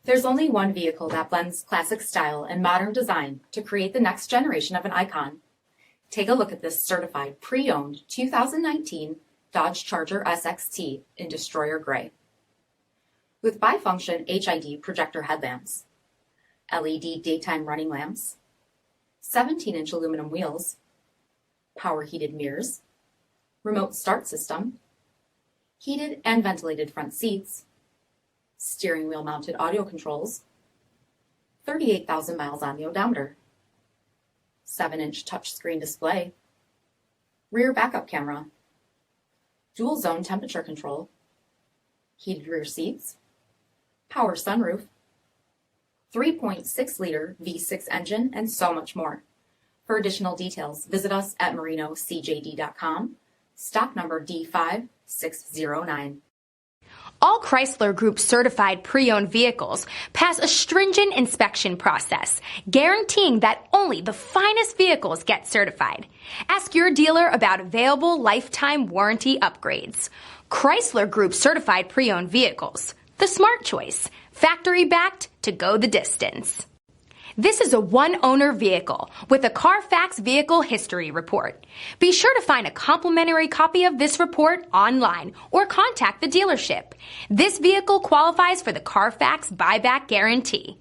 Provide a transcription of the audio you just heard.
There's only one vehicle that blends classic style and modern design to create the next generation of an icon. Take a look at this certified pre-owned 2019 Dodge Charger SXT in Destroyer Gray. With bifunction HID projector headlamps, LED daytime running lamps, 17-inch aluminum wheels, power heated mirrors, remote start system, heated and ventilated front seats, steering wheel mounted audio controls, 38,000 miles on the odometer, 7-inch touchscreen display, rear backup camera, dual zone temperature control, heated rear seats, power sunroof, 3.6-liter V6 engine, and so much more. For additional details, visit us at marinocjd.com, stock number D5609. All Chrysler Group certified pre-owned vehicles pass a stringent inspection process, guaranteeing that only the finest vehicles get certified. Ask your dealer about available lifetime warranty upgrades. Chrysler Group certified pre-owned vehicles, the smart choice, factory-backed to go the distance. This is a one-owner vehicle with a CARFAX vehicle history report. Be sure to find a complimentary copy of this report online or contact the dealership. This vehicle qualifies for the CARFAX buyback guarantee.